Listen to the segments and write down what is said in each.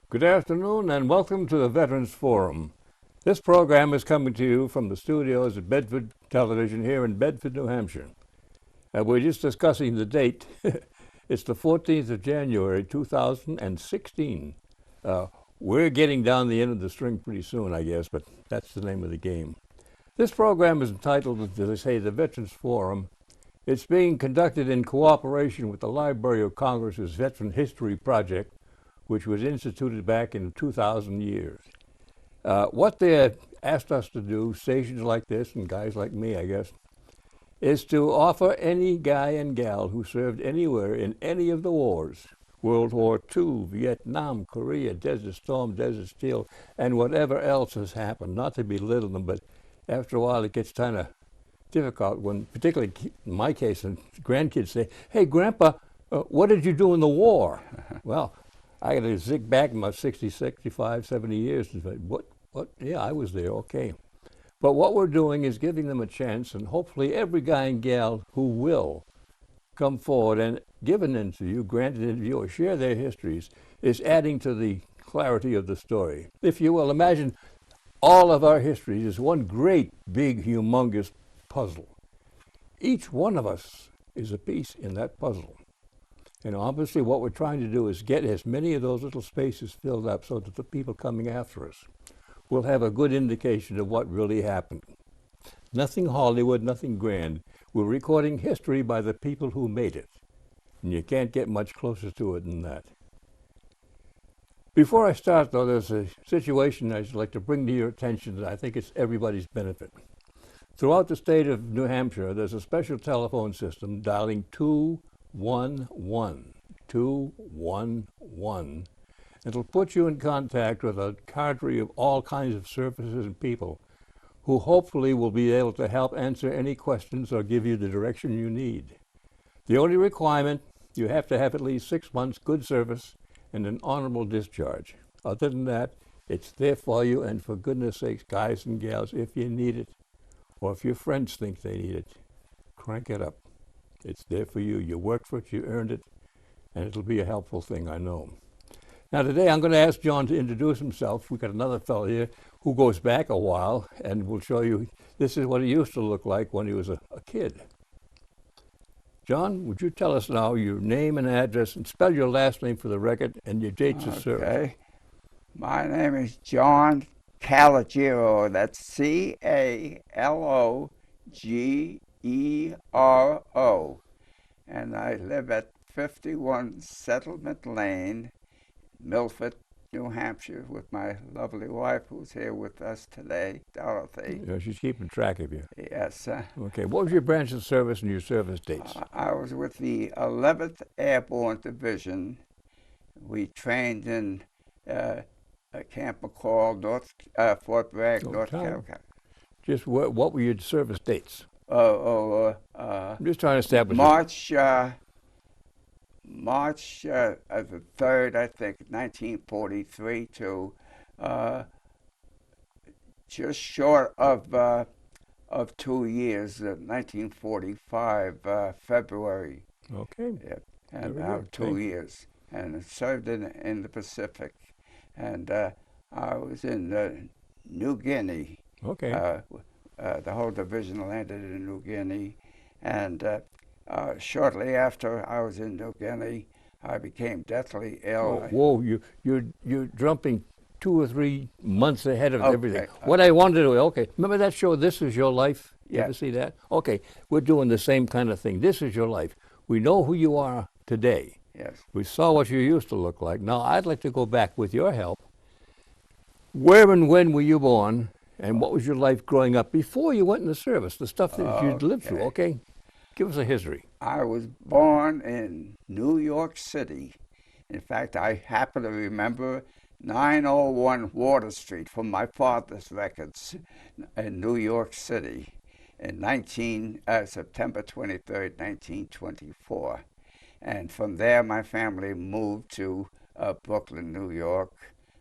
Good afternoon and welcome to the Veterans Forum. This program is coming to you from the studios at Bedford Television here in Bedford, New Hampshire. We're just discussing the date. It's the 14th of January, 2016. We're getting down the end of the string pretty soon, I guess, but that's the name of the game. This program is entitled, as I say, the Veterans Forum. It's being conducted in cooperation with the Library of Congress's Veteran History Project, which was instituted back in 2000 years. What they asked us to do, stations like this and guys like me, I guess, is to offer any guy and gal who served anywhere in any of the wars, World War II, Vietnam, Korea, Desert Storm, Desert Steel, and whatever else has happened, not to belittle them, but after a while it gets kind of difficult when, particularly in my case, and grandkids say, "Hey, Grandpa, what did you do in the war?" Well, I got to zig back about 60, 65, 70 years and say, what? Yeah, I was there, okay. But what we're doing is giving them a chance, and hopefully every guy and gal who will come forward and give an interview, grant an interview, or share their histories, is adding to the clarity of the story. If you will, imagine all of our histories is one great, big, humongous puzzle. Each one of us is a piece in that puzzle. And obviously what we're trying to do is get as many of those little spaces filled up so that the people coming after us will have a good indication of what really happened. Nothing Hollywood, nothing grand. We're recording history by the people who made it. And you can't get much closer to it than that. Before I start, though, there's a situation I'd like to bring to your attention that I think it's everybody's benefit. Throughout the state of New Hampshire, there's a special telephone system dialing 211. It'll put you in contact with a cadre of all kinds of services and people who hopefully will be able to help answer any questions or give you the direction you need. The only requirement, you have to have at least 6 months good service and an honorable discharge. Other than that, it's there for you, and for goodness sakes, guys and gals, if you need it, or if your friends think they need it, crank it up. It's there for you. You worked for it, you earned it, and it'll be a helpful thing, I know. Now today I'm going to ask John to introduce himself. We've got another fellow here who goes back a while, and we'll show you this is what he used to look like when he was a kid. John, would you tell us now your name and address, and spell your last name for the record, and your dates of service? Okay. My name is John Calogero. That's Calogero. And I live at 51 Settlement Lane, Milford, New Hampshire, with my lovely wife who's here with us today, Dorothy. Yeah, she's keeping track of you. Yes. Okay, what was your branch of service and your service dates? I was with the 11th Airborne Division. We trained in a Camp McCall, Fort Bragg, North Carolina. Just what were your service dates? I'm just trying to establish March the 3rd, I think, 1943 to just short of 2 years, 1945, February. Okay. Yeah, and now 2 years, and served in the Pacific, and I was in New Guinea. Okay. The whole division landed in New Guinea, and shortly after I was in New Guinea, I became deathly ill. Whoa, you're jumping 2 or 3 months ahead of everything. What I wanted to do, okay, remember that show, This Is Your Life? You ever see that? Okay, we're doing the same kind of thing. This is your life. We know who you are today. Yes. We saw what you used to look like. Now, I'd like to go back with your help. Where and when were you born, and what was your life growing up before you went in the service, the stuff that you'd lived through, okay? Give us a history. I was born in New York City. In fact, I happen to remember 901 Water Street from my father's records in New York City in September 23rd, 1924. And from there, my family moved to Brooklyn, New York,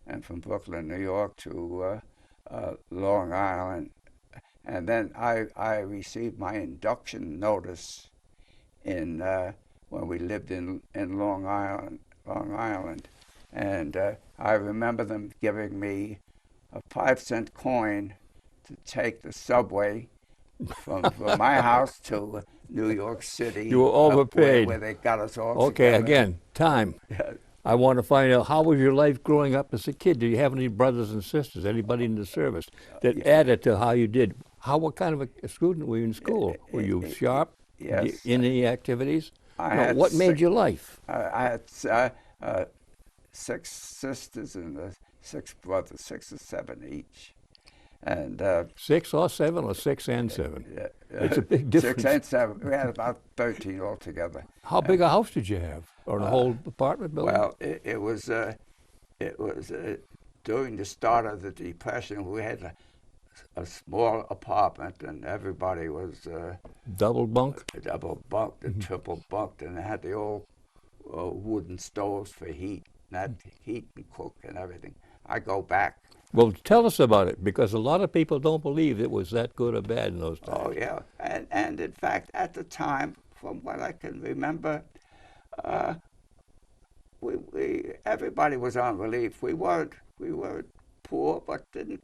and from Brooklyn, New York to Long Island. And then I received my induction notice in when we lived in Long Island, And I remember them giving me a 5-cent coin to take the subway from my house to New York City. You were overpaid. Where they got us all Okay, together. again, time. I want to find out, how was your life growing up as a kid? Did you have any brothers and sisters, anybody in the service that added to how you did? What kind of a student were you in school? Were you sharp? Yes. In any activities? What made your life? I had 6 sisters and 6 brothers, 6 or 7 each. And 6 or 7 or 6 and 7? It's a big difference. 6 and 7. We had about 13 altogether. How big a house did you have, or a whole apartment building? Well, it was during the start of the Depression. We had a small apartment, and everybody was double bunk, and triple bunked, and they had the old wooden stoves for heat, not heat and cook and everything. I go back. Well, tell us about it, because a lot of people don't believe it was that good or bad in those times. Oh yeah, and in fact, at the time, from what I can remember, everybody was on relief. We weren't poor, but we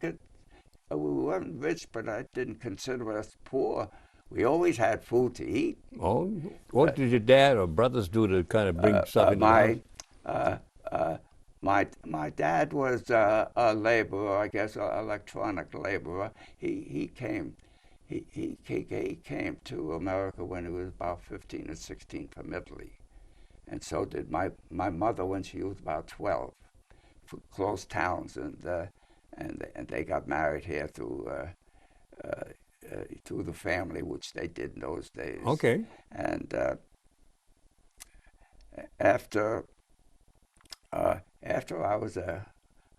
weren't rich, but I didn't consider us poor. We always had food to eat. Oh, what did your dad or brothers do to kind of bring stuff into the house? My dad was a laborer, I guess, an electronic laborer. He came to America when he was about 15 or 16 from Italy, and so did my mother when she was about 12, for close towns, and they got married here through the family, which they did in those days. Okay. And after I was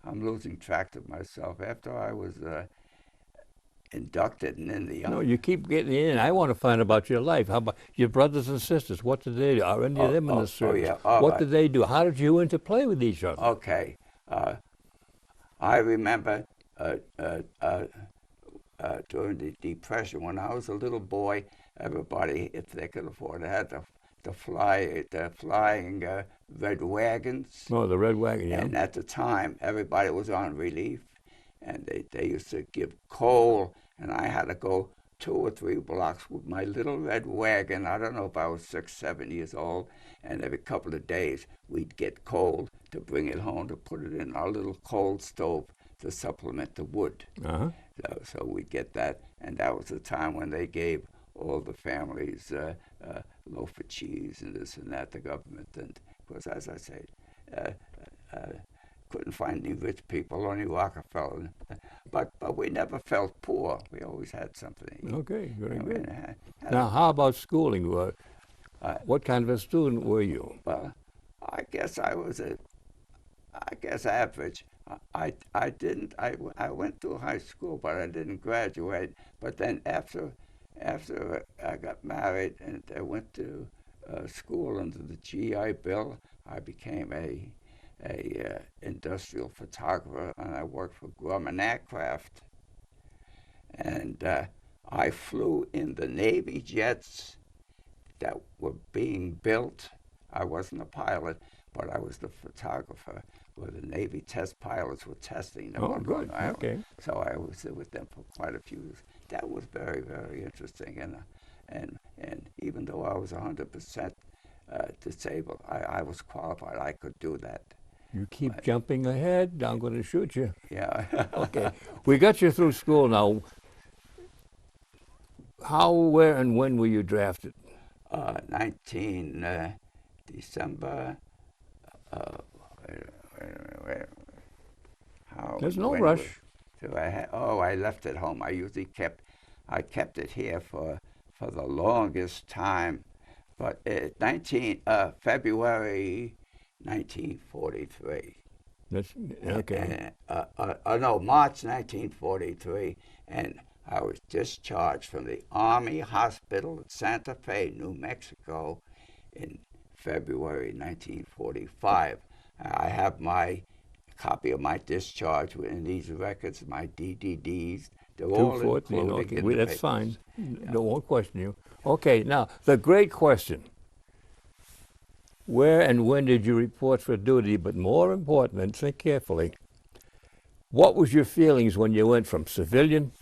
I'm losing track of myself. After I was inducted and in the No, you keep getting in. I want to find about your life. How about your brothers and sisters? What did they do? Are any of them in the service? Yeah. What did they do? How did you interplay with each other? Okay. I remember during the Depression, when I was a little boy, everybody, if they could afford it, had the flying red wagons. Oh, the red wagon, yeah. And at the time, everybody was on relief, and they used to give coal, and I had to go 2 or 3 blocks with my little red wagon. I don't know if I was 6, 7 years old, and every couple of days we'd get coal to bring it home to put it in our little coal stove to supplement the wood. Uh-huh. So we'd get that, and that was the time when they gave all the families loaf of cheese and this and that, the government. And because, as I say, couldn't find any rich people, only Rockefeller. But we never felt poor. We always had something to eat. Okay, very good. Now, how about schooling? What kind of a student were you? Well, I guess I was average. I went through high school, but I didn't graduate. But then after I got married and I went to school under the GI Bill, I became a industrial photographer, and I worked for Grumman Aircraft. And I flew in the Navy jets that were being built. I wasn't a pilot, but I was the photographer where the Navy test pilots were testing them on Long Island. Okay. So I was with them for quite a few years. That was very, very interesting. And even though I was 100% disabled, I was qualified. I could do that. You keep jumping ahead, I'm going to shoot you. Yeah. Okay. We got you through school now. How, where, and when were you drafted? 19 December. There's no rush. I left it home. I kept it here for the longest time, but February 1943. That's okay. No, March 1943, and I was discharged from the Army Hospital at Santa Fe, New Mexico, in February 1945. I have my copy of my discharge in these records, my DDDs. They're all included. Okay, in the that's papers. fine. Yeah. No, won't question you. Okay, now the great question: Where and when did you report for duty? But more important, and think carefully, what was your feelings when you went from civilian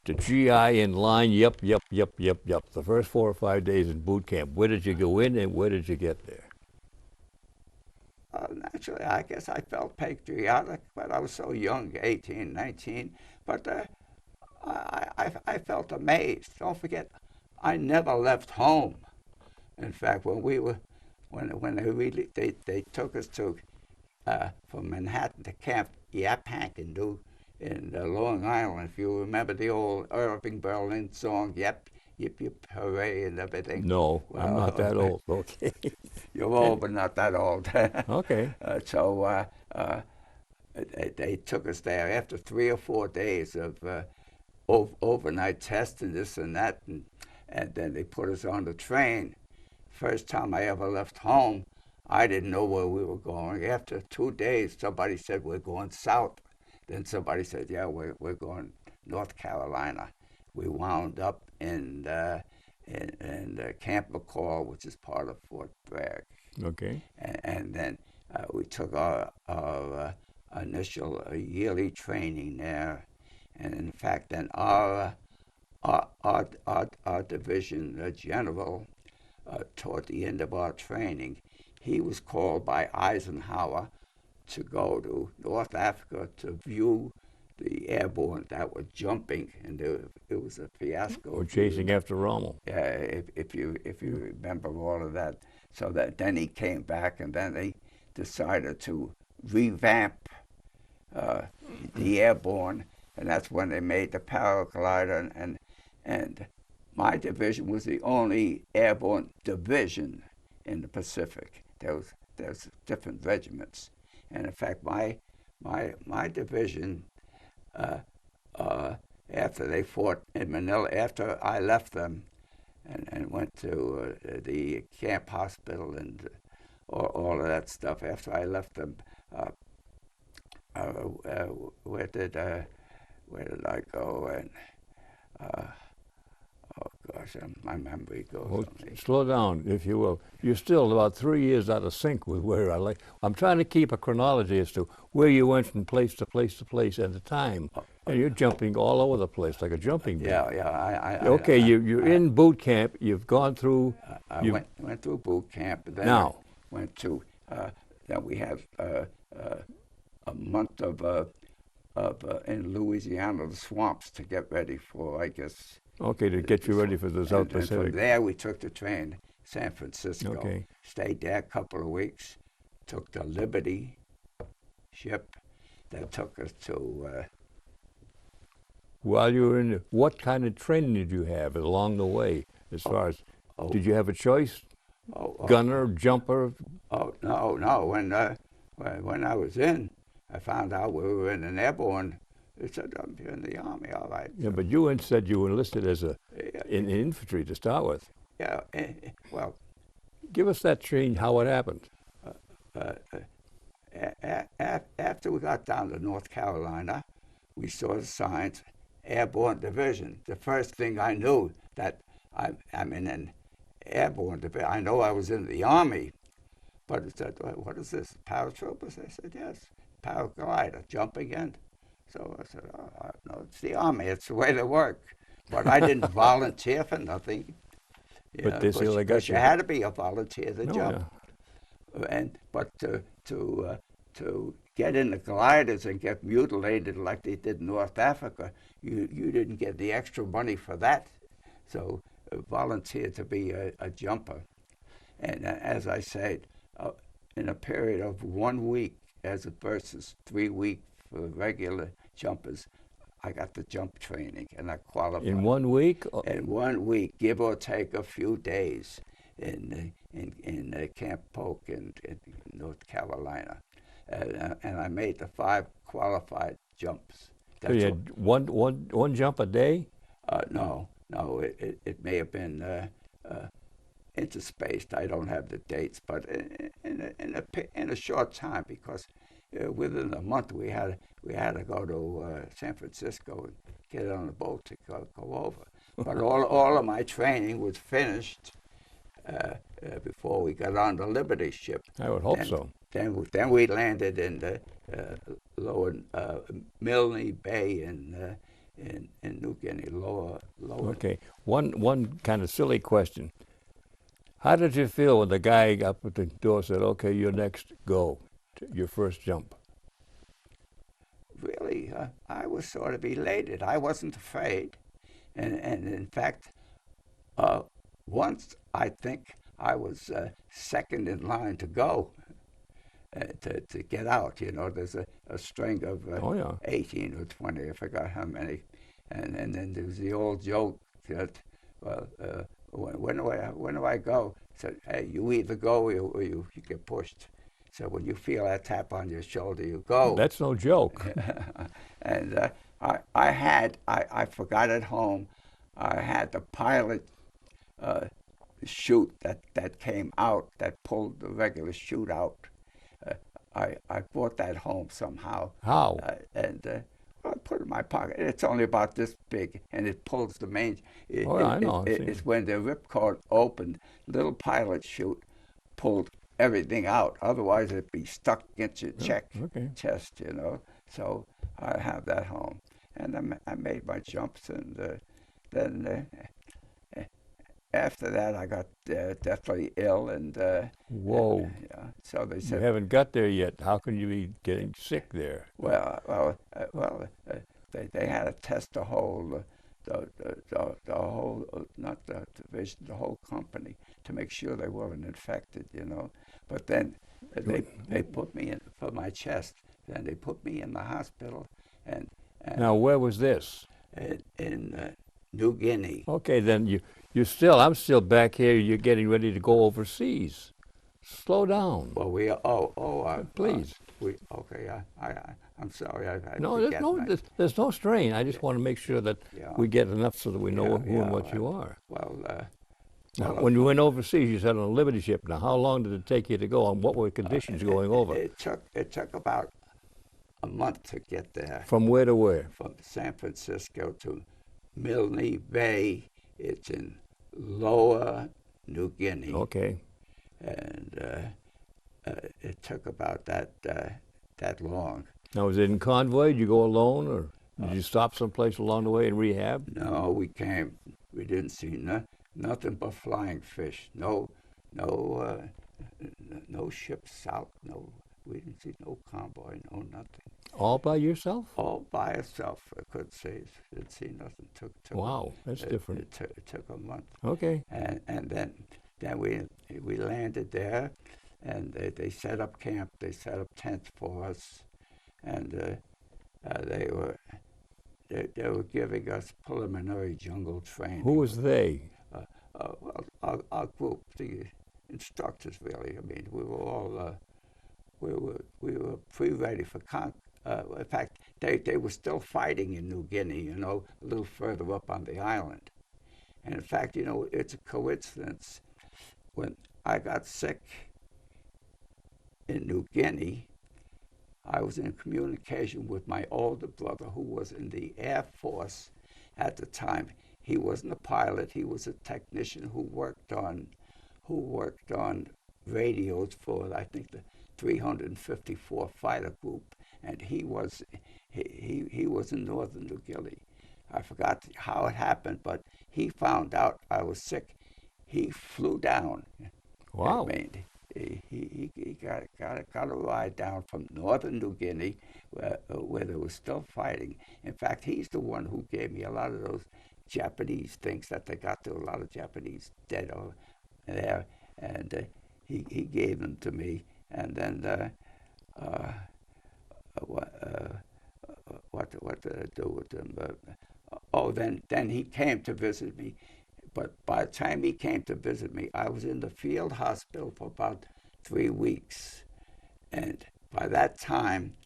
to GI in line? Yep. The first 4 or 5 days in boot camp. Where did you go in and where did you get there? Naturally, I guess I felt patriotic, but I was so young, 18, 19. But I felt amazed. Don't forget, I never left home. In fact, when they took us to from Manhattan to Camp Yaphank in Long Island. If you remember the old Irving Berlin song, "Yep, yip yip hooray" and everything. No, well, I'm not that old. Okay. You're old, but not that old. Okay. So they took us there after 3 or 4 days of overnight testing, this and that, and then they put us on the train. First time I ever left home, I didn't know where we were going. After 2 days, somebody said, we're going south. Then somebody said, yeah, we're going North Carolina. We wound up in Camp McCall, which is part of Fort Bragg. Okay. And then we took our initial yearly training there. And in fact, then our division general, toward the end of our training, he was called by Eisenhower to go to North Africa to view the airborne that were jumping, and it was a fiasco. Or chasing after Rommel. Yeah, if you remember all of that. So that then he came back, and then they decided to revamp the airborne, and that's when they made the paraglider, and my division was the only airborne division in the Pacific. There's different regiments, and in fact, my division, after they fought in Manila, after I left them, and went to the camp hospital and all of that stuff. After I left them, where did I go? And oh gosh, my memory goes Well, on me. slow down, if you will. You're still about 3 years out of sync with where I like. I'm trying to keep a chronology as to where you went from place to place to place at the time, and you're jumping all over the place like a jumping bean. Yeah. Okay, you're in boot camp. You've gone through. I went through boot camp, and then Now. I went to. Then we had a month of in Louisiana, the swamps, to get ready for, I guess. Okay, to get you ready for the South And Pacific. from there, we took the train, San Francisco. Okay. Stayed there a couple of weeks. Took the Liberty ship that took us to. While you were in, what kind of training did you have along the way? As far as, did you have a choice? Gunner, jumper? Oh no! When I was in, I found out we were in an airborne. It said, you're in the Army, all right. Yeah, but you said you enlisted as in infantry to start with. Yeah, well. Give us that training, how it happened. After we got down to North Carolina, we saw the signs, Airborne Division. The first thing I knew that I'm in an airborne division. I know I was in the Army, but it said, what is this, paratroopers? I said, yes, paraglider, jumping in. So I said, no, it's the Army. It's the way they work. But I didn't volunteer for nothing. But they still got you had to be a volunteer to jump. Yeah. But to get in the gliders and get mutilated like they did in North Africa, you didn't get the extra money for that. So volunteer to be a jumper. And as I said, in a period of 1 week, as versus 3 weeks for regular jumpers, I got the jump training and I qualified. In 1 week? In 1 week, give or take a few days, in Camp Polk in North Carolina, and I made the 5 qualified jumps. So you had one jump a day? No, it may have been interspaced. I don't have the dates, but in a short time, because within a month we had to go to San Francisco and get on a boat to go over. But all of my training was finished before we got on the Liberty ship. I would hope And so. Then we landed in the lower Milne Bay in New Guinea, lower. Okay. One kind of silly question. How did you feel when the guy up at the door said, "Okay, you're next, go, your first jump"? Really, I was sort of elated. I wasn't afraid, and in fact, once I think I was second in line to go. To get out, there's a string of Oh yeah. 18 or 20, I forgot how many, and then there's the old joke that, well, when do I go? Said, hey, you either go or you get pushed. So when you feel that tap on your shoulder, you go. That's no joke. And I forgot at home, I had the pilot chute that came out, that pulled the regular chute out. I brought that home somehow. How? I put it in my pocket. It's only about this big, and it pulls the main. I know. It's when the ripcord opened, little pilot chute pulled everything out. Otherwise, it'd be stuck against your chest, So I have that home, and I made my jumps, and then. After that, I got deathly ill, and whoa! So they said, "You haven't got there yet. How can you be getting sick there?" They had to test the whole, not the division, the whole company to make sure they weren't infected, But then they put me in for my chest. Then they put me in the hospital, and now where was this? In New Guinea. Okay, then I'm still back here. You're getting ready to go overseas. Slow down. Well, please. I'm sorry. There's no strain. I just want to make sure that we get enough so that we know who and what you are. When you went overseas, you said on a Liberty ship. Now, how long did it take you to go, and what were the conditions going over? It took about a month to get there. From where to where? From San Francisco to Milne Bay. It's in Lower New Guinea. Okay. And it took about that long. Now, was it in convoy? Did you go alone, or did you stop someplace along the way and rehab? No, we came. We didn't see nothing but flying fish. No ships out. No, we didn't see no convoy. No nothing. All by yourself? All by itself. I couldn't see nothing. Took wow, that's different. It took a month. Okay. And then we landed there, and they set up camp. They set up tents for us, and they were giving us preliminary jungle training. Who was they? Our group, the instructors, really. I mean, we were all we were pre-ready for in fact, they were still fighting in New Guinea, a little further up on the island. And in fact, it's a coincidence. When I got sick in New Guinea, I was in communication with my older brother, who was in the Air Force at the time. He wasn't a pilot. He was a technician who worked on radios for, I think, the 354 Fighter Group, and he was in northern New Guinea. I forgot how it happened, but he found out I was sick. He flew down. Wow! I mean, he got a ride down from northern New Guinea, where they were still fighting. In fact, he's the one who gave me a lot of those Japanese things that they got. There were a lot of Japanese dead over there, and he gave them to me. And then what did I do with them? Then he came to visit me. But by the time he came to visit me, I was in the field hospital for about 3 weeks. And by that time,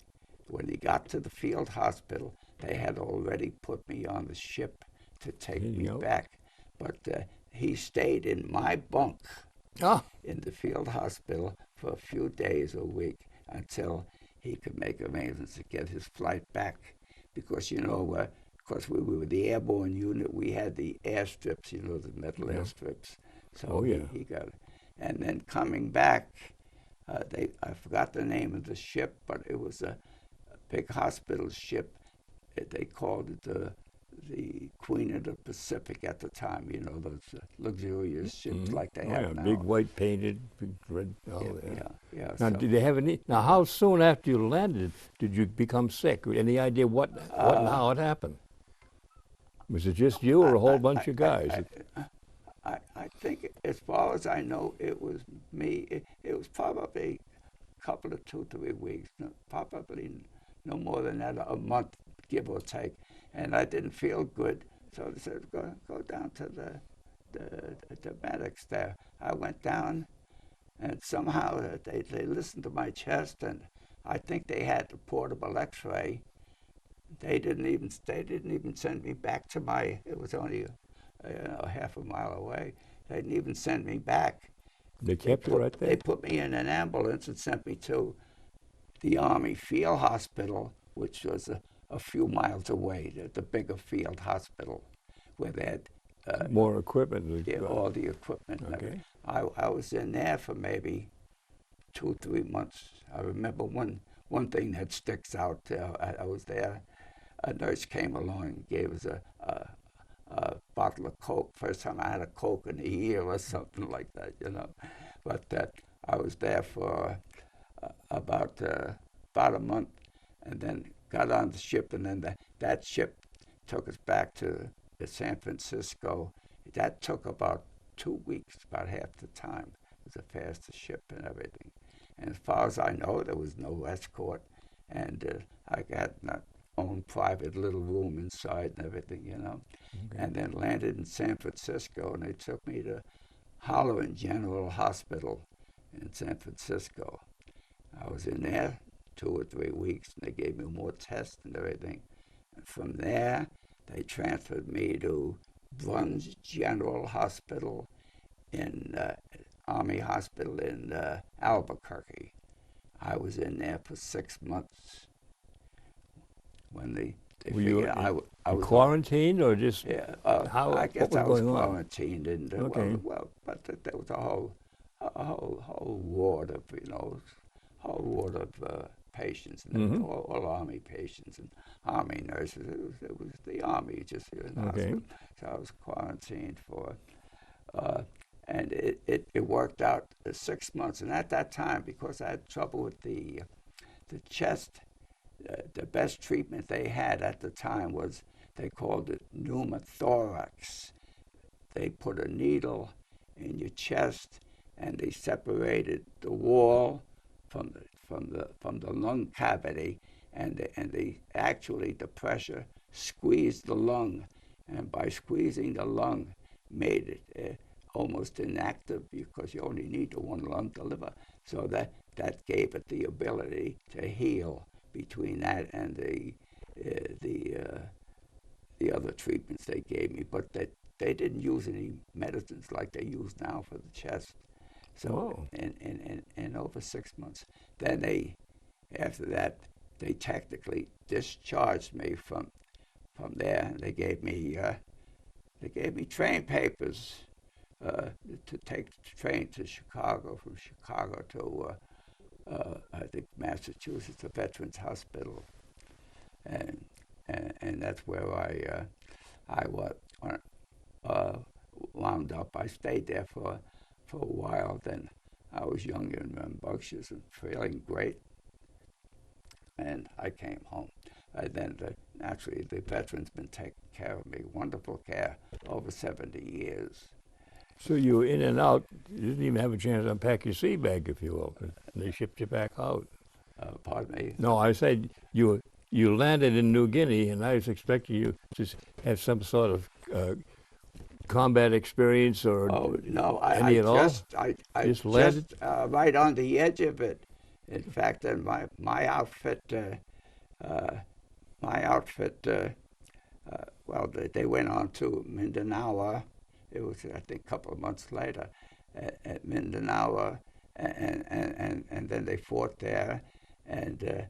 when he got to the field hospital, they had already put me on the ship to take me back. But he stayed in my bunk in the field hospital for a few days a week until he could make arrangements to get his flight back. Because, because we were the airborne unit, we had the airstrips, the metal airstrips. So he got it. And then coming back, I forgot the name of the ship, but it was a big hospital ship. They called it the Queen of the Pacific at the time. You know, those luxurious ships like they have now. Big white painted, big red, all Yeah, that. yeah. Now, So, did they have any? Now, how soon after you landed did you become sick? Any idea what and how it happened? Was it just you or a whole bunch of guys? I think, as far as I know, it was me. It was probably a couple of 2, 3 weeks, probably no more than that, a month, give or take. And I didn't feel good, so they said, go down to the medics there. I went down, and somehow they listened to my chest, and I think they had the portable X-ray. They didn't even send me back to my. It was only half a mile away. They didn't even send me back. They kept you right there? They put me in an ambulance and sent me to the Army Field Hospital, which was a few miles away, the bigger field hospital, where they had more equipment. all the equipment. Okay. I was in there for maybe 2, 3 months. I remember one thing that sticks out. I was there. A nurse came along and gave us a bottle of Coke. First time I had a Coke in a year or something like that, you know. But I was there for about a month, and then got on the ship, and then that ship took us back to San Francisco. That took about 2 weeks, about half the time. It was the fastest ship and everything. And as far as I know, there was no escort, and I got my own private little room inside and everything, you know. Okay. And then landed in San Francisco, and they took me to Holloran General Hospital in San Francisco. I was in there 2 or 3 weeks, and they gave me more tests and everything. And from there, they transferred me to Bruns General Hospital in Army Hospital in Albuquerque. I was in there for 6 months. When they figured I was quarantined or just I guess I was quarantined, and okay. But there was a whole ward of patients, and all Army patients and Army nurses. It was the Army just here in the hospital. So I was quarantined for, and it worked out 6 months. And at that time, because I had trouble with the chest, the best treatment they had at the time was, they called it pneumothorax. They put a needle in your chest, and they separated the wall from the lung cavity, and they actually, the pressure squeezed the lung, and by squeezing the lung made it almost inactive, because you only need the one lung to live. So that gave it the ability to heal. Between that and the other treatments they gave me, but they didn't use any medicines like they use now for the chest. So in over 6 months, then after that they technically discharged me from there. They gave me train papers to take the train to Chicago, from Chicago to I think Massachusetts, a veterans hospital, and that's where I wound up. I stayed there for a while. Then I was young and rambunctious and feeling great, and I came home. Then naturally the veterans been taking care of me, wonderful care, over 70 years. So you were in and out. You didn't even have a chance to unpack your sea bag, if you will. And they shipped you back out. Pardon me? No, I said you landed in New Guinea, and I was expecting you to have some sort of combat experience or no, any at all. I just landed right on the edge of it. In fact, my outfit. Well, they went on to Mindanao. It was, I think, a couple of months later at Mindanao, and then they fought there, and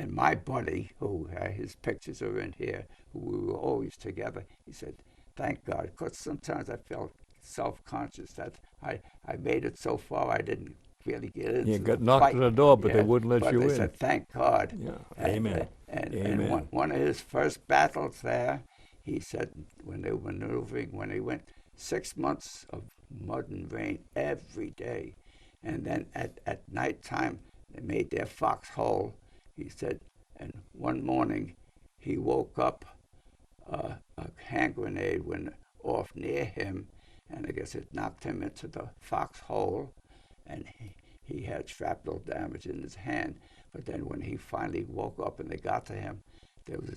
my buddy, who his pictures are in here, who we were always together, he said, "Thank God," because sometimes I felt self-conscious that I made it so far. I didn't really get into You got the knocked fight. at the door, but Yeah, they wouldn't let but you they in. said, thank God. Yeah, And, amen. and Amen. one of his first battles there, he said, when they were maneuvering, when they went 6 months of mud and rain every day, and then at nighttime they made their foxhole, he said, and one morning he woke up, a hand grenade went off near him, and I guess it knocked him into the foxhole, and he had shrapnel damage in his hand. But then when he finally woke up and they got to him, there was a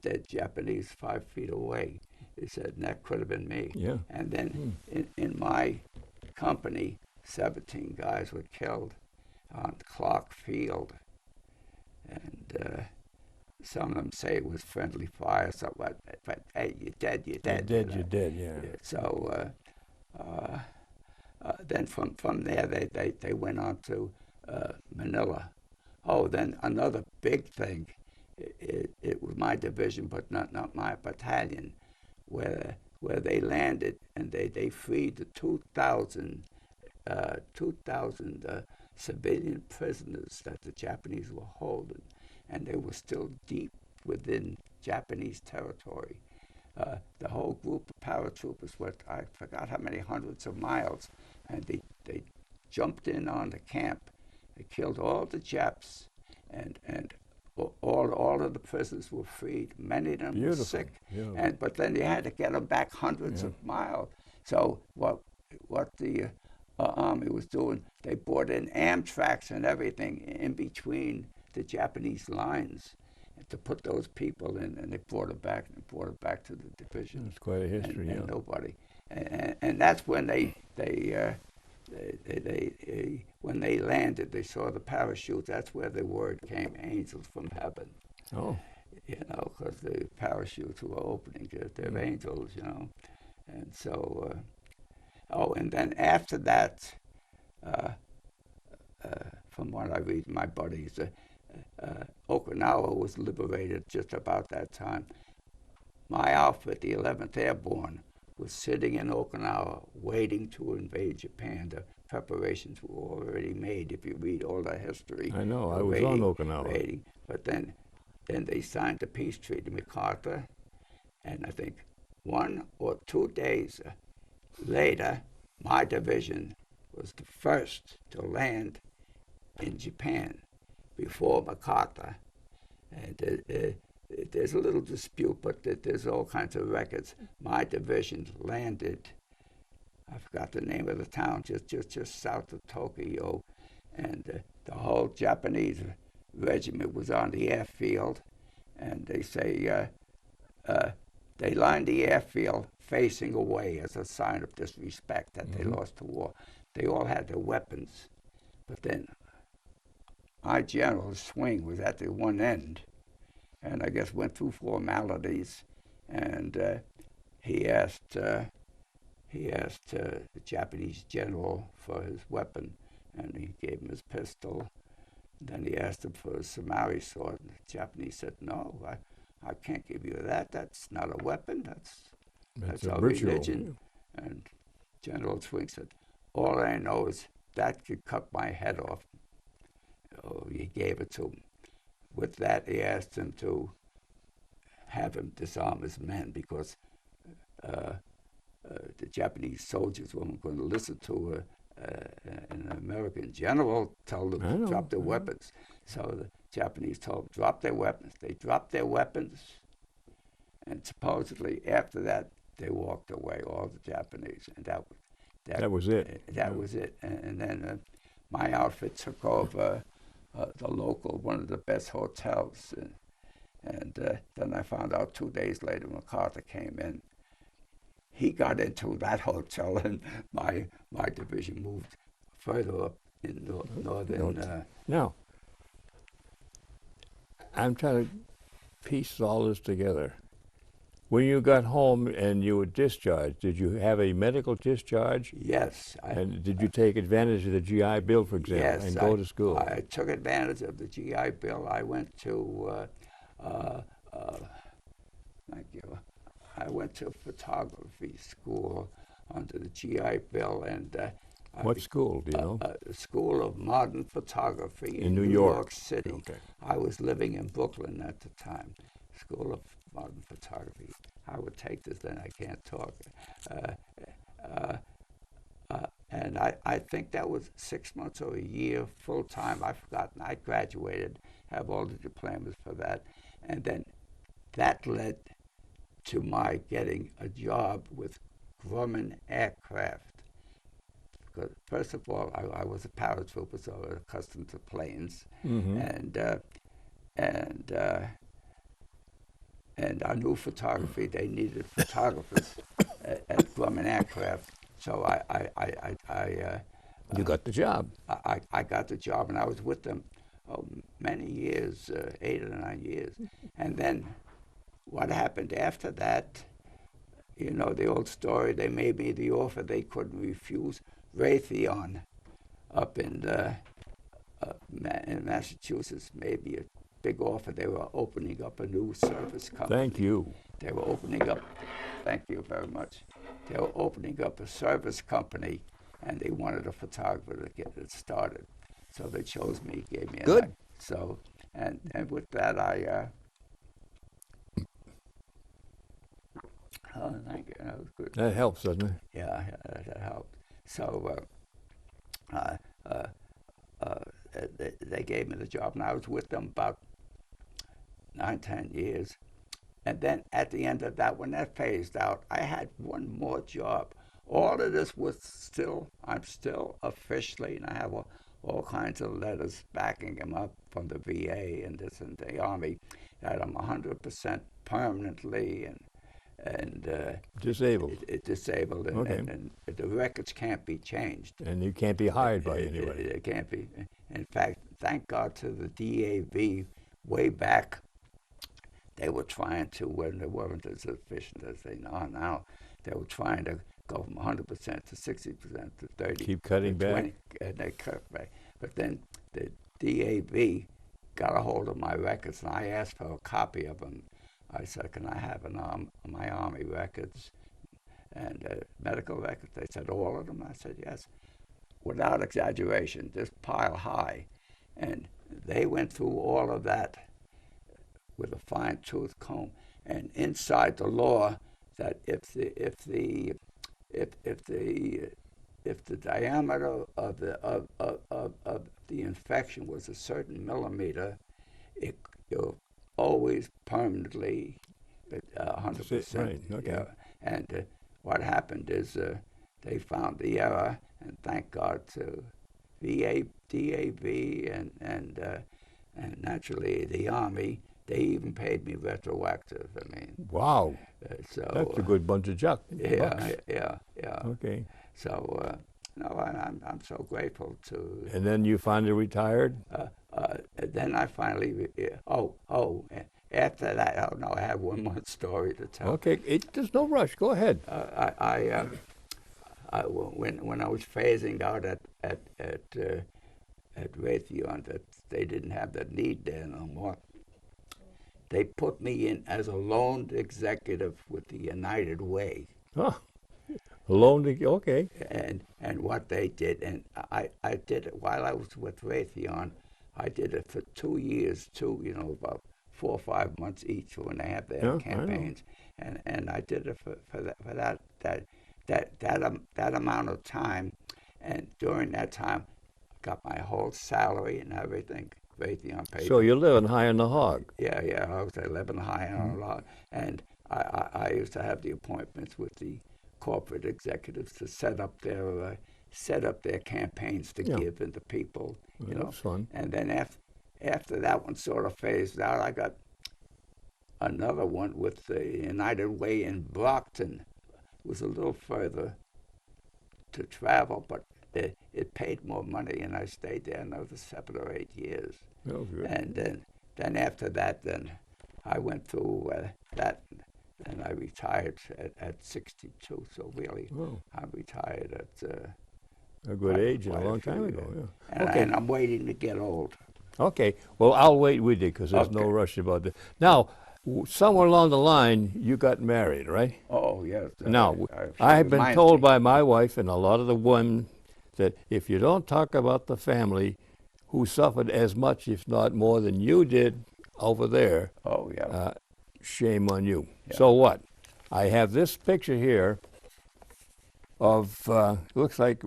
dead Japanese 5 feet away. He said, and that could have been me. Yeah. And then in my company, 17 guys were killed on Clark Field. And some of them say it was friendly fire, something like that. But hey, you're dead, you're dead. You're dead, yeah. So then from there, they went on to Manila. Oh, then another big thing, it was my division, but not my battalion, where they landed and they freed the 2,000 civilian prisoners that the Japanese were holding, and they were still deep within Japanese territory. The whole group of paratroopers went, I forgot how many hundreds of miles, and they jumped in on the camp. They killed all the Japs, and all of the prisoners were freed. Many of them were sick, but then they had to get them back hundreds of miles. So what the Army was doing, they brought in Amtraks and everything in between the Japanese lines to put those people in, and they brought it back to the division. It's quite a history, and nobody, and that's when when they landed, they saw the parachutes. That's where the word came, angels from heaven. Oh. Because the parachutes were opening. They're angels, And so, and then after that, from what I read, my buddies, Okinawa was liberated just about that time. My outfit, the 11th Airborne, was sitting in Okinawa waiting to invade Japan. The preparations were already made. If you read all the history, I know. I was on Okinawa. Waiting. But then they signed the peace treaty, MacArthur, and I think 1 or 2 days later, my division was the first to land in Japan before MacArthur. And there's a little dispute, but there's all kinds of records. My division landed, I forgot the name of the town, just south of Tokyo, and the whole Japanese regiment was on the airfield, and they say they lined the airfield facing away as a sign of disrespect that they lost the war. They all had their weapons, but then my general's swing was at the one end, and I guess went through formalities, and he asked the Japanese general for his weapon, and he gave him his pistol. Then he asked him for his samurai sword, and the Japanese said, "No, I can't give you that. That's not a weapon. That's our religion." And General Swing said, "All I know is that could cut my head off." Oh, he gave it to him. With that, he asked him to have him disarm his men because the Japanese soldiers weren't going to listen to an American general tell them to drop their weapons. So the Japanese told them, drop their weapons. They dropped their weapons, and supposedly after that, they walked away, all the Japanese, and that was it. That was it. And then my outfit took over the local, one of the best hotels, and then I found out 2 days later MacArthur came in. He got into that hotel, and my division moved further up in northern. Now, I'm trying to piece all this together. When you got home and you were discharged, did you have a medical discharge? Yes. And did you take advantage of the GI Bill, for example, and go to school? I took advantage of the GI Bill. I went to, thank you. I went to photography school under the GI Bill, and What school, do you know? School of Modern Photography In New New York. York City. Okay. I was living in Brooklyn at the time. School of Modern Photography. I would take this, then I can't talk. And I think that was 6 months or a year full time. I've forgotten. I graduated, have all the diplomas for that. And then that led to my getting a job with Grumman Aircraft. Because first of all, I was a paratrooper, so I was accustomed to planes. Mm-hmm. And I knew photography. They needed photographers at Grumman Aircraft. So You got the job. I got the job, and I was with them many years, 8 or 9 years. And then what happened after that, you know the old story, they made me the offer they couldn't refuse. Raytheon up in Massachusetts made me a big offer. They were opening up a new service company. Thank you. They were opening up, thank you very much. They were opening up a service company, and they wanted a photographer to get it started. So they chose me, gave me Good. So, and with that, oh, thank you, that was good. That helps, doesn't it? Yeah, that helped. So they gave me the job, and I was with them about 9, 10 years. And then at the end of that, when that phased out, I had one more job. All of this was still, I'm still officially, and I have all kinds of letters backing him up from the VA and this and the Army, that I'm 100% permanently and Disabled. disabled, and, Okay. and the records can't be changed. And you can't be hired by anybody. It can't be. In fact, thank God to the DAV way back, they were trying to, when they weren't as efficient as they are now, they were trying to go from 100% to 60% to 30. Keep cutting to 20, back. and they cut back. But then the DAV got a hold of my records, and I asked for a copy of them. I said, can I have my Army records and medical records? They said, all of them? I said, yes. Without exaggeration, this pile high. And they went through all of that with a fine-tooth comb. And inside the law, that if the diameter of the infection was a certain millimeter, you're always permanently 100%. Right, okay. Yeah. And what happened is they found the error, and thank God to DAV and naturally the Army. They even paid me retroactive. I mean, Wow. so That's a good bunch of bucks. yeah. Okay. So no, I'm so grateful to. And then you finally retired? Then I finally. After that, oh no, I have one more story to tell. Okay. There's no rush. Go ahead. When I was phasing out at Raytheon, that they didn't have that need there no more. They put me in as a loan executive with the United Way. Huh. Okay. And what they did, and I did it while I was with Raytheon. I did it for 2 years too, about 4 or 5 months each when they have their campaigns. And I did it for that amount of time. And during that time, I got my whole salary and everything. Raytheon paid. So you're living high on the hog. Yeah, I was living high on a lot. And I used to have the appointments with the corporate executives to set up their campaigns to give to the people. That's fun. And then after that one sort of phased out, I got another one with the United Way in Brockton. It was a little further to travel, but it paid more money, and I stayed there another 7 or 8 years. Oh, good. And then after that, then I went through that, and I retired at 62. So really, I retired at a good age and a quite long time few ago. years. Yeah. Okay. And I'm waiting to get old. Okay. Well, I'll wait with you because there's no rush about this. Now, somewhere along the line, you got married, right? Oh, yes. Now, she I have been reminds told me. by my wife and a lot of the women that if you don't talk about the family who suffered as much, if not more, than you did over there, Oh, yeah. shame on you. Yeah. So what? I have this picture here of, looks like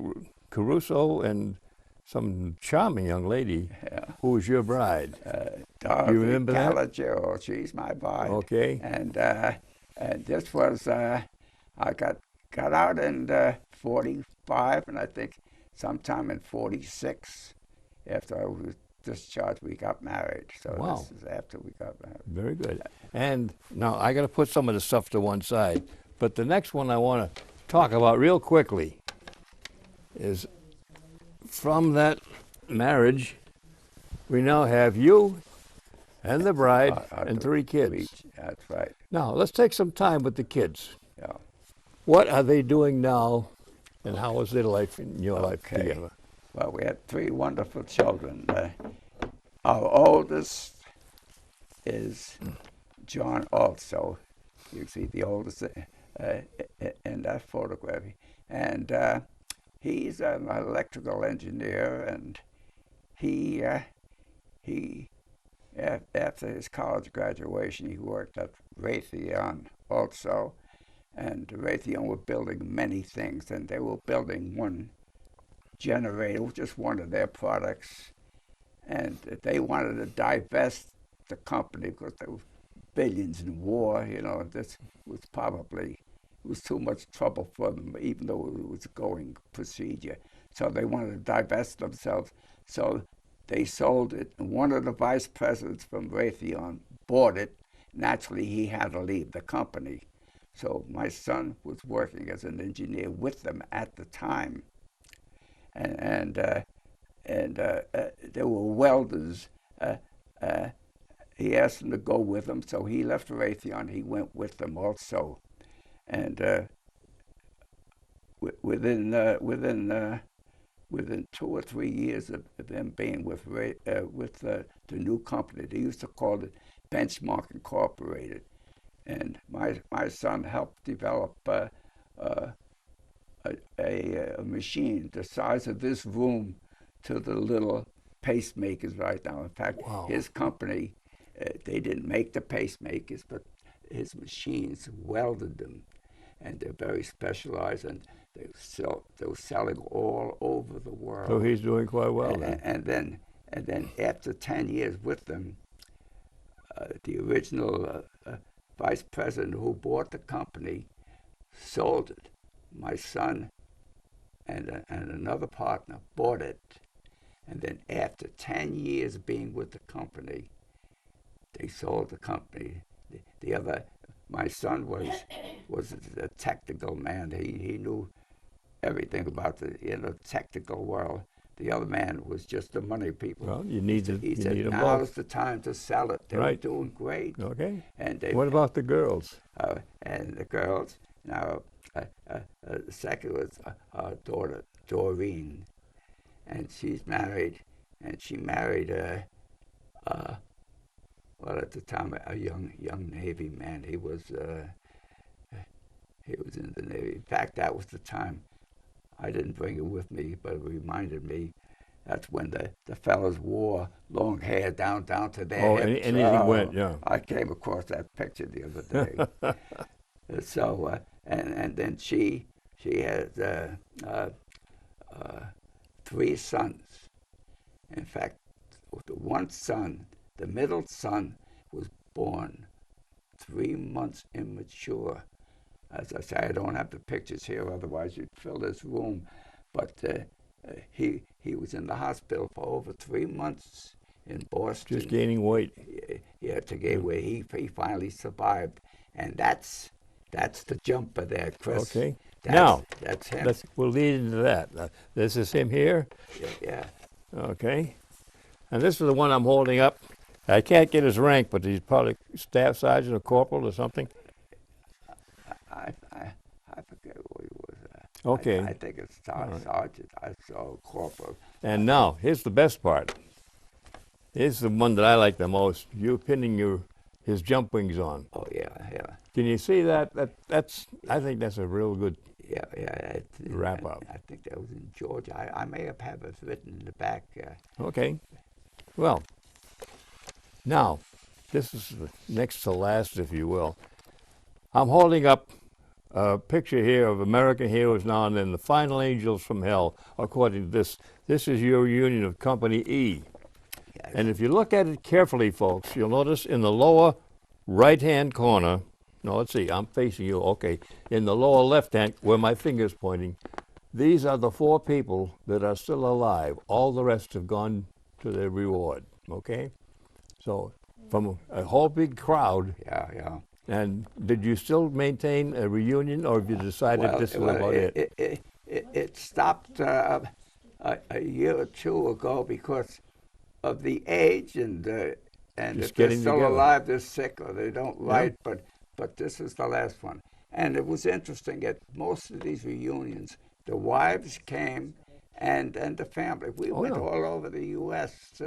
Caruso and some charming young lady Yeah. who was your bride. Dorothy remember that? Calogero, she's my bride. Okay. And this was, I got out in 45, and I think sometime in 46, after I was discharged, we got married. So Wow. this is after we got married. Very good. And now I got to put some of the stuff to one side. But the next one I want to talk about real quickly is from that marriage, we now have you and the bride and 3 kids. That's right. Now, let's take some time with the kids. Yeah. What are they doing now, and how was their life in your life Okay. together? Well, we had 3 wonderful children. Our oldest is John also. You see the oldest in that photograph. And he's an electrical engineer, and he after his college graduation, he worked at Raytheon also. And Raytheon were building many things, and they were building one generator, just one of their products. And they wanted to divest the company because there were billions in war. You know, this was probably, it was too much trouble for them, even though it was a going procedure. So they wanted to divest themselves. So they sold it. And one of the vice presidents from Raytheon bought it. Naturally, he had to leave the company. So my son was working as an engineer with them at the time. And there were welders. He asked them to go with him, so he left Raytheon. He went with them also. And within 2 or 3 years of them being with the new company, they used to call it Benchmark Incorporated. And my son helped develop a machine the size of this room to the little pacemakers right now. In fact, Wow. His company, they didn't make the pacemakers, but his machines welded them, and they're very specialized, and they were selling all over the world. So he's doing quite well then. And then after 10 years with them, the original vice president who bought the company sold it. My son and another partner bought it, and then after 10 years being with the company, they sold the company. My son was a technical man. He knew everything about the technical world. The other man was just the money people. Well, you need them now's both. the time to sell it. They Right. were doing great. Okay. And What about the girls? and the girls? Now, the second was our daughter, Doreen, and she's married, and she married well, at the time, a young Navy man. He was in the Navy. In fact, that was the time. I didn't bring it with me, but it reminded me. That's when the fellas wore long hair down to their Oh, hips. anything went, yeah. I came across that picture the other day. So, and then she has 3 sons. In fact, the one son, the middle son, was born 3 months immature. As I say, I don't have the pictures here, otherwise you'd fill this room. But he was in the hospital for over 3 months in Boston. Just gaining weight. Yeah, to get where he finally survived, and that's the jumper there, Chris. Okay. That's him. We'll lead into that. This is him here. Yeah. Okay. And this is the one I'm holding up. I can't get his rank, but he's probably staff sergeant or corporal or something. I forget what he was. Okay. I think it's sergeant. I saw corporal. And now, here's the best part. Here's the one that I like the most. You pinning your his jump wings on. Oh yeah, yeah, Can you see that? That's I think that's a real good yeah. wrap up. I think that was in Georgia. I may have it written in the back. Okay. Well, now this is the next to last, if you will. I'm holding up a picture here of American Heroes Now and Then, the Final Angels from Hell, according to this. This is your reunion of Company E. Yes. And if you look at it carefully, folks, you'll notice in the lower right-hand corner, no, let's see, I'm facing you, okay, in the lower left-hand, where my finger's pointing, these are the 4 people that are still alive. All the rest have gone to their reward, okay? So, from a whole big crowd. Yeah. And did you still maintain a reunion, or have you decided this is about it? It stopped a year or 2 ago because of the age and if they're still together. alive, they're sick or they don't write. But this is the last one, and it was interesting. At most of these reunions, the wives came and the family. We went all over the U.S.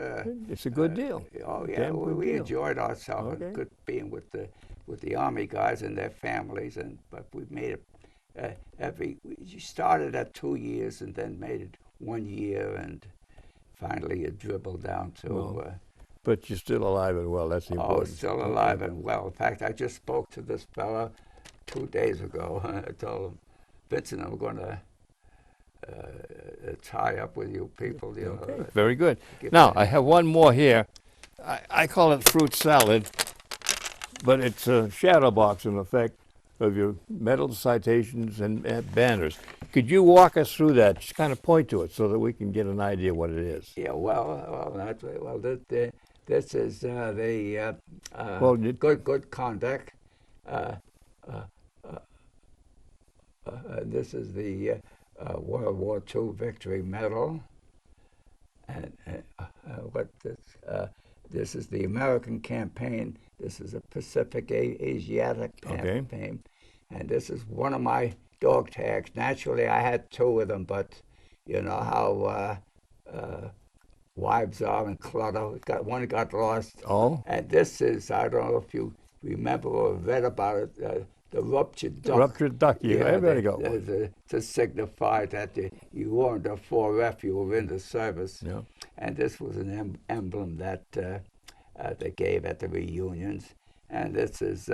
It's a good deal. Oh yeah, we enjoyed ourselves. Okay. Good being with the Army guys and their families, but we made it we started at 2 years and then made it 1 year, and finally it dribbled down to. But you're still alive and well. That's the important. Oh, still alive and well. In fact, I just spoke to this fella 2 days ago. I told him, Vincent, I'm going to tie up with you people. You know, very good. Now, I have one more here. I call it fruit salad, but it's a shadow box, in effect, of your medals, citations, and banners. Could you walk us through that? Just kind of point to it so that we can get an idea what it is. Yeah, this is the good conduct. This is the World War II Victory Medal, and this is the American campaign. This is a Pacific Asiatic campaign, and this is one of my dog tags. Naturally, I had 2 of them, but you know how wives are and clutter. One got lost. Oh. And this is, I don't know if you remember or read about it, the ruptured duck. Ruptured duck, there you go. To signify that you weren't a 4F, you were in the service. Yeah. And this was an emblem that they gave at the reunions. And this is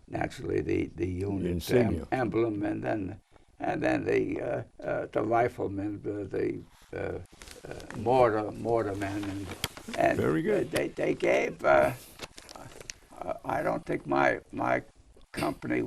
naturally the unit emblem, and then the riflemen, the mortarmen, and very good. They gave. I don't think my company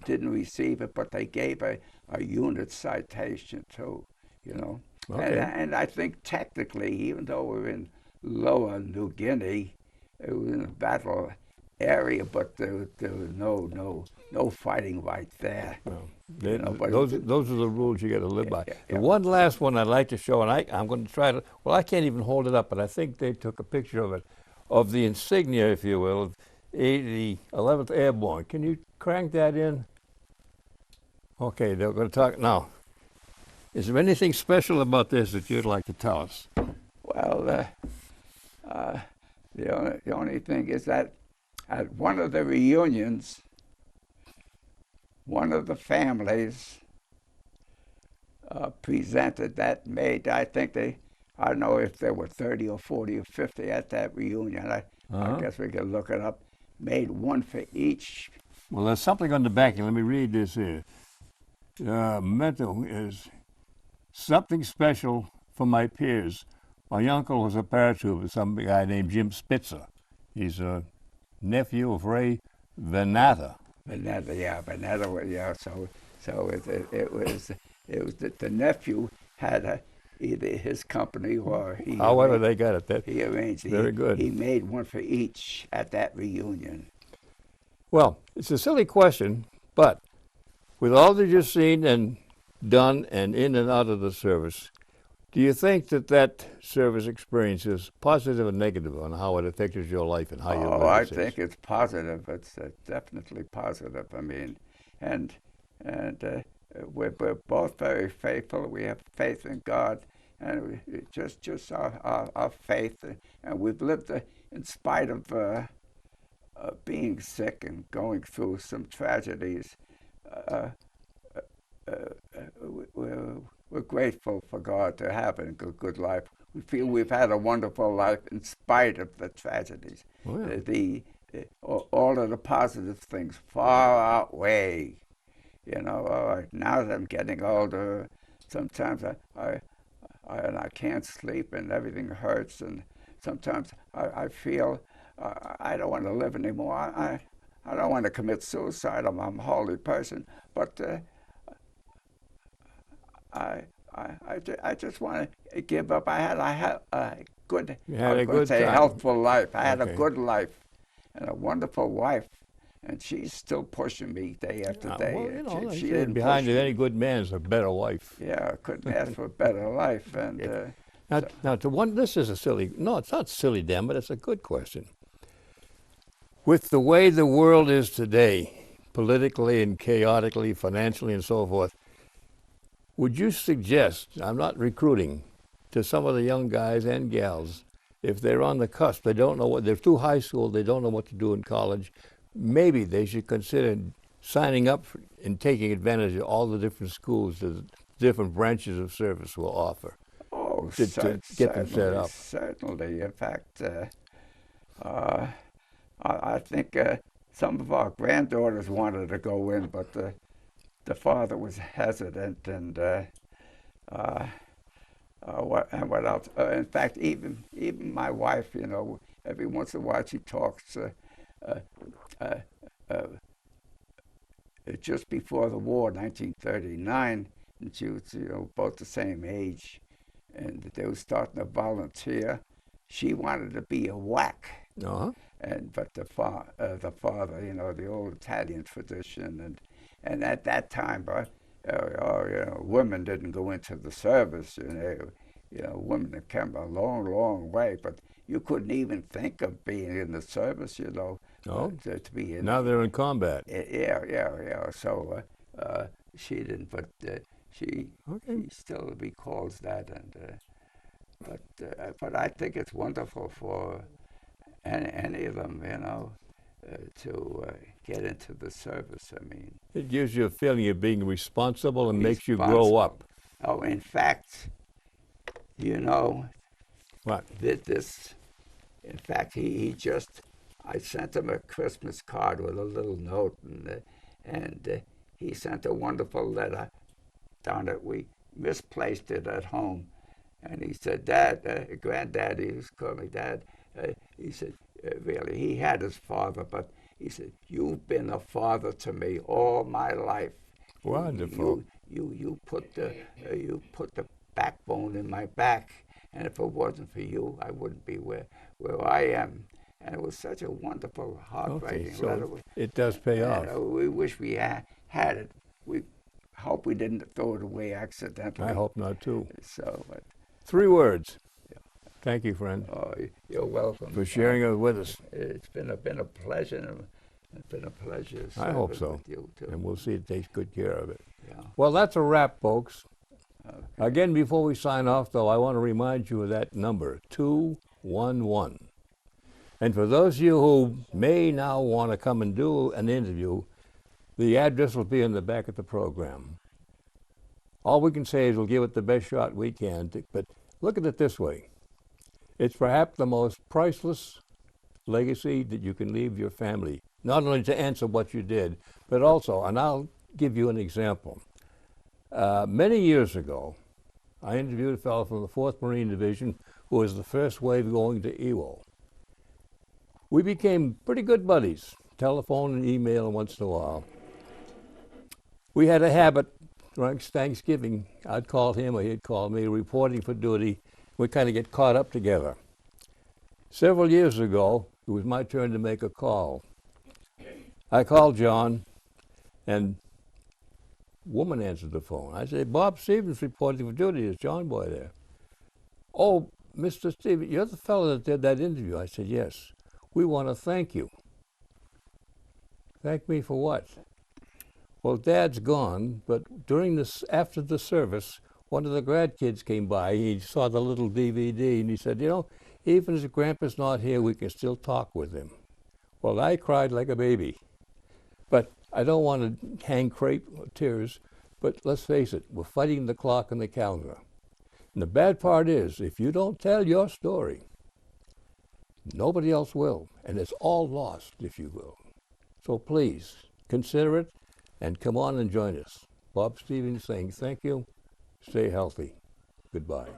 didn't receive it, but they gave a unit citation too. You know, and I think technically, even though we're in Lower New Guinea, it was in a battle area, but there was no fighting right there. Well, those are the rules you got to live by. Yeah. The one last one I'd like to show, and I'm going to try to. Well, I can't even hold it up, but I think they took a picture of it, of the insignia, if you will, of the 11th Airborne. Can you crank that in? Okay, they're going to talk now. Is there anything special about this that you'd like to tell us? Well, the only thing is that at one of the reunions, one of the families presented that made, I don't know if there were 30 or 40 or 50 at that reunion. I guess we could look it up. Made one for each. Well, there's something on the back, and let me read this here. Motto is something special for my peers. My uncle was a paratrooper, some guy named Jim Spitzer. He's a nephew of Ray Venata. Venata, yeah. So it was the nephew had either his company or he. However they got it, he arranged. Very good. He made one for each at that reunion. Well, it's a silly question, but with all that you've seen and done and in and out of the service, do you think that service experience is positive or negative on how it affected your life and how you live? I think it's positive. It's definitely positive. I mean, and we're both very faithful. We have faith in God, and just our faith, and we've lived in spite of being sick and going through some tragedies. Uh, we're grateful for God to have a good life. We feel we've had a wonderful life in spite of the tragedies. Oh, yeah. All of the positive things far outweigh. You know, now that I'm getting older, sometimes I can't sleep and everything hurts, and sometimes I feel I don't want to live anymore. I don't want to commit suicide. I'm a holy person, but I just want to give up. I had a good, You had I a was going to good say time. healthful life. I had a Okay. good life and a wonderful wife, and she's still pushing me day after day. Well, you know, If they she say didn't behind push any me, good man is a better wife. yeah, I couldn't ask for a better life. And Now, to one, this is a silly, no, it's not silly, Dan, but it's a good question. With the way the world is today, politically and chaotically, financially and so forth, would you suggest, I'm not recruiting, to some of the young guys and gals, if they're on the cusp, they don't know what, they're through high school, they don't know what to do in college, maybe they should consider signing up and taking advantage of all the different schools that different branches of service will offer oh, to get them set up. certainly. In fact, uh, I think some of our granddaughters wanted to go in, but the father was hesitant, and what else? In fact, even my wife, you know, every once in a while she talks. Uh, uh, uh, just before the war, 1939, and she was, you know, both the same age, and they were starting to volunteer. She wanted to be a whack, Uh-huh. but the father, you know, the old Italian tradition, and at that time, you know, women didn't go into the service. You know, women have come a long, long way, but you couldn't even think of being in the service. You know, Oh, to be in. now they're in combat. Yeah. So she didn't, but she Okay. she still recalls that, and but I think it's wonderful for any of them, you know, to get into the service. I mean, It gives you a feeling of being responsible and makes you grow responsible. up. Oh, in fact, you know, What? this. In fact, he just. I sent him a Christmas card with a little note, and he sent a wonderful letter. Down it, we misplaced it at home, and he said, "Dad, Granddad," he was calling me Dad. He said, "Really, he had his father, but he said, you've been a father to me all my life. Wonderful. You put the backbone in my back, and if it wasn't for you, I wouldn't be where I am." And it was such a wonderful, heartbreaking Okay, letter. so it does pay off. We wish we had it. We hope we didn't throw it away accidentally. I hope not too. So, but 3 words. Yeah. Thank you, friend, you're welcome for sharing it with us. It's been a pleasure. It's been a pleasure. I hope serving so. With you too. And we'll see it takes good care of it. Yeah. Well, that's a wrap, folks. Okay. Again, before we sign off, though, I want to remind you of that number, 211. And for those of you who may now want to come and do an interview, the address will be in the back of the program. All we can say is we'll give it the best shot we can, but look at it this way. It's perhaps the most priceless legacy that you can leave your family, not only to answer what you did, but also, and I'll give you an example. Many years ago, I interviewed a fellow from the 4th Marine Division who was the first wave going to Iwo. We became pretty good buddies, telephone and email once in a while. We had a habit, around Thanksgiving, I'd call him or he'd call me, reporting for duty. We'd kind of get caught up together. Several years ago, it was my turn to make a call. I called John, and a woman answered the phone. I said, "Bob Stevens reporting for duty. Is John Boy there?" "Oh, Mr. Stevens, you're the fellow that did that interview." I said, "Yes. We want to thank you." "Thank me for what?" "Well, Dad's gone, but after the service, one of the grandkids came by. He saw the little DVD, and he said, you know, even as Grandpa's not here, we can still talk with him. Well, I cried like a baby. But I don't want to hang crepe tears, but let's face it, we're fighting the clock and the calendar. And the bad part is, if you don't tell your story, nobody else will, and it's all lost, if you will. So please, consider it, and come on and join us. Bob Stevens saying thank you, stay healthy, goodbye.